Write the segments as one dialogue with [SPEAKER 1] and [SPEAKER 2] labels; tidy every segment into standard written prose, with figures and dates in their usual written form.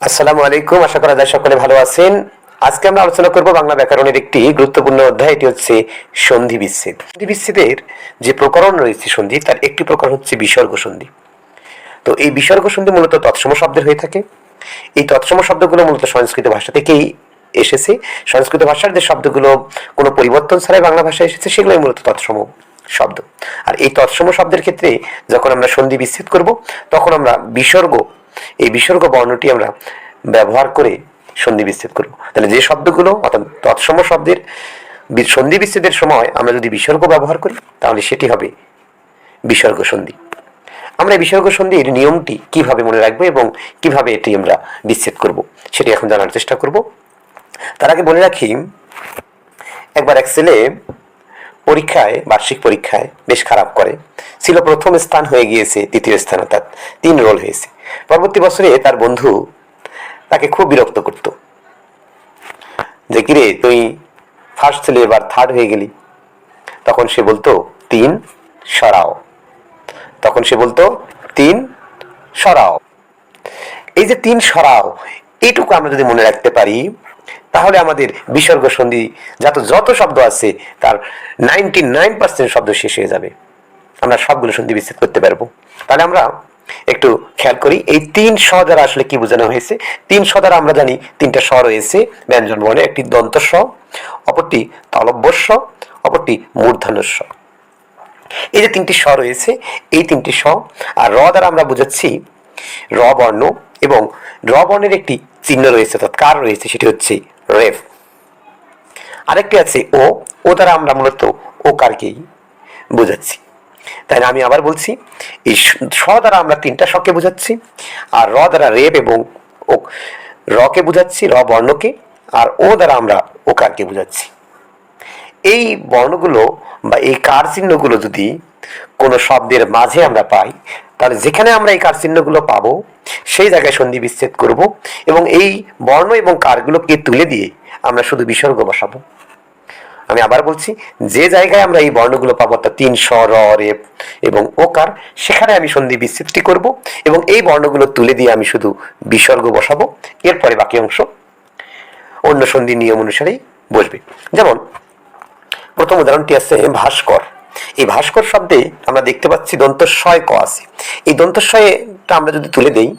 [SPEAKER 1] আসসালামু আলাইকুম। আশা করা যায় সকলে ভালো আছেন। আজকে আমরা আলোচনা করব বাংলা ব্যাকরণের একটি গুরুত্বপূর্ণ অধ্যায়, এটি হচ্ছে সন্ধি বিচ্ছেদ। সন্ধি বিচ্ছেদের যে প্রকরণ রয়েছে সন্ধি, তার একটি প্রকার হচ্ছে বিসর্গ সন্ধি। তো এই বিসর্গ সন্ধি মূলত তৎসম শব্দের হয়ে থাকে। এই তৎসম শব্দগুলো মূলত সংস্কৃত ভাষা থেকেই এসেছে। সংস্কৃত ভাষার যে শব্দগুলো কোনো পরিবর্তন ছাড়াই বাংলা ভাষায় এসেছে, সেগুলোই মূলত তৎসম শব্দ। আর এই তৎসম শব্দের ক্ষেত্রে যখন আমরা সন্ধি বিচ্ছেদ করব, তখন আমরা এই বিসর্গ বর্ণটি আমরা ব্যবহার করে সন্ধি বিচ্ছেদ করব। তাহলে যে শব্দগুলো অর্থাৎ তৎসম শব্দের সন্ধি বিচ্ছেদের সময় আমরা যদি বিসর্গ ব্যবহার করি, তাহলে সেটি হবে বিসর্গ সন্ধি। আমরা এই বিসর্গ সন্ধির নিয়মটি কিভাবে মনে রাখবো এবং কিভাবে এটি আমরা বিচ্ছেদ করব, সেটি এখন জানার চেষ্টা করব। তার আগে বলে রাখি, একবার এক ছেলে বার্ষিক পরীক্ষায় বেশ খারাপ করে ছিল, প্রথম স্থান হয়ে গিয়েছে, দ্বিতীয় স্থান অর্থাৎ 3 রোল হয়েছে। পরবর্তী বছরে তার বন্ধু তাকে খুব বিরক্ত করত যে, কিরে তুই ফার্স্ট ছেলে, এবার থার্ড হয়ে গেলি। তখন সে বলতো 3 সরাও। এই যে 3 সরাও, এইটুকু আমরা যদি মনে রাখতে পারি, তাহলে আমাদের বিসর্গ সন্ধি যত শব্দ আছে তার 99% শব্দ শেষ হয়ে যাবে। আমরা সবগুলো সন্ধি বিচ্ছেদ করতে পারবো। তাহলে আমরা একটু খেয়াল করি, এই 3 স দ্বারা আসলে কি বোঝানো হয়েছে। 3 স দ্বারা আমরা জানি 3টা স রয়েছে ব্যঞ্জন বর্ণে, একটি দন্ত স, অপরটি তালব্য স, অপরটি মূর্ধন্য স। এই যে 3টি স রয়েছে, এই 3টি স আর র দ্বারা আমরা বুঝাচ্ছি র বর্ণ, এবং র বর্ণের একটি চিহ্ন রয়েছে অর্থাৎ কার রয়েছে, সেটি হচ্ছে রেফ। আরেকটি আছে ও দ্বারা আমরা মূলত ওকারকেই বোঝাচ্ছি। তাই আমি আবার বলছি, এই স দ্বারা আমরা 3টা শকে বোঝাচ্ছি, আর র দ্বারা রেফ এবং রকে বোঝাচ্ছি, র বর্ণকে, আর ও দ্বারা আমরা ওকারকে বোঝাচ্ছি। এই বর্ণগুলো বা এই কার চিহ্নগুলো যদি কোনো শব্দের মাঝে আমরা পাই, তাহলে যেখানে আমরা এই কার চিহ্নগুলো পাবো সেই জায়গায় সন্ধি বিচ্ছেদ করব, এবং এই বর্ণ এবং কারগুলোকে তুলে দিয়ে আমরা শুধু বিসর্গ বসাবো। আমি আবার বলছি, যে জায়গায় আমরা এই বর্ণগুলো পাবো অর্থাৎ 3 স, র, রেফ এবং ওকার, সেখানে আমি সন্ধি বিচ্ছেদটি করব, এবং এই বর্ণগুলো তুলে দিয়ে আমি শুধু বিসর্গ বসাবো। এরপরে বাকি অংশ অন্য সন্ধি নিয়ম অনুসারেই বসবে। যেমন প্রথম উদাহরণটি আছে ভাস্কর। এই ভাস্কর শব্দে আমরা দেখতে পাচ্ছি দন্তস্বয় ক আছে। এই দন্তস্বয়টা আমরা যদি তুলে দেই,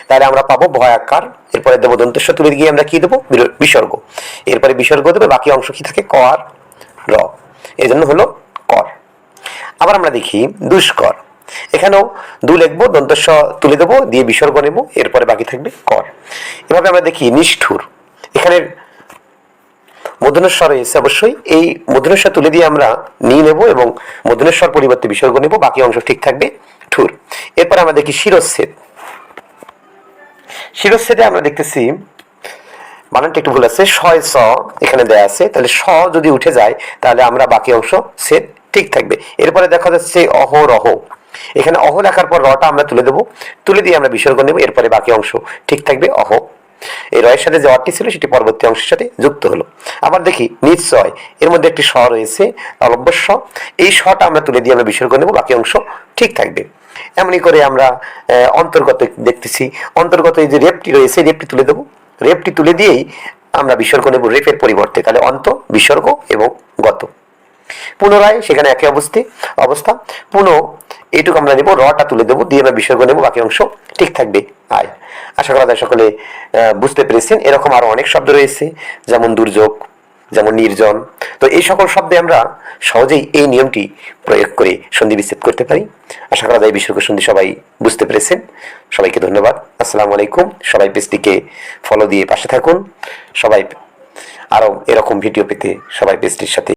[SPEAKER 1] তাহলে আমরা পাবো ভয়াকার। এরপরে দেবো দন্তস্ব, তুলে গিয়ে আমরা কি দেবো, বিসর্গ। এরপরে বিসর্গ দেবো, বাকি অংশ কি থাকে, ক আর র, এই জন্য হলো কর। আবার আমরা দেখি দুষ্কর। এখানেও দু লিখবো, দন্তস্ব তুলে দেবো, দিয়ে বিসর্গ নেবো, এরপরে বাকি থাকবে কর। এভাবে আমরা দেখি নিষ্ঠুর। এখানে মূর্ধন্যস্বর রয়েছে অবশ্যই, এই মূর্ধন্যস্বর তুলে দিয়ে আমরা নিয়ে নেব এবং মূর্ধন্যস্বর পরিবর্তে বিসর্গ নেব, বাকি অংশ ঠিক থাকবে ঠুর। এরপর আমরা দেখি শিরচ্ছেদ। শিরচ্ছেদে আমরা দেখতেছি বানানটা একটু ভুল আছে, শয় স এখানে দেয়া আছে, তাহলে স যদি উঠে যায় তাহলে আমরা বাকি অংশ ছেদ ঠিক থাকবে। এরপরে দেখা যাচ্ছে অহরহ। এখানে অহ লেখার পর রটা আমরা তুলে দেবো, তুলে দিয়ে আমরা বিসর্গ নেব, এরপরে বাকি অংশ ঠিক থাকবে অহ। এই রয়ের সাথে যে অটি ছিল সেটি পরবর্তী অংশের সাথে যুক্ত হলো। আবার দেখি নিশ্চয়, এর মধ্যে একটি স রয়েছে তালব্য স, এই সটা আমরা তুলে দিয়ে আমরা বিসর্গ নেব, বাকি অংশ ঠিক থাকবে। এমনি করে আমরা অন্তর্গত দেখতেছি, অন্তর্গত এই যে রেপটি রয়েছে, রেপটি তুলে দেবো, রেপটি তুলে দিয়েই আমরা বিসর্গ নেব রেপের পরিবর্তে, তাহলে অন্ত, বিসর্গ এবং গত। পুনরায় সেখানে একই অবস্থা এইটুকু আমরা নেব, রটা তুলে দেবো, দিয়ে আমরা বিসর্গ নেব, বাকি অংশ ঠিক থাকবে আয়। আশা করা যায় সকলে বুঝতে পেরেছেন। এরকম আরো অনেক শব্দ রয়েছে, যেমন দুর্যোগ, যেমন নির্জন। তো এই সকল শব্দে আমরা সহজেই এই নিয়মটি প্রয়োগ করে সন্ধি বিচ্ছেদ করতে পারি। আশা করা যায় বিসর্গ সন্ধি সবাই বুঝতে পেরেছেন। সবাইকে ধন্যবাদ। আসসালামু আলাইকুম। সবাই পেজটিকে ফলো দিয়ে পাশে থাকুন। সবাই আরো এরকম ভিডিও পেতে সবাই পেজটির সাথে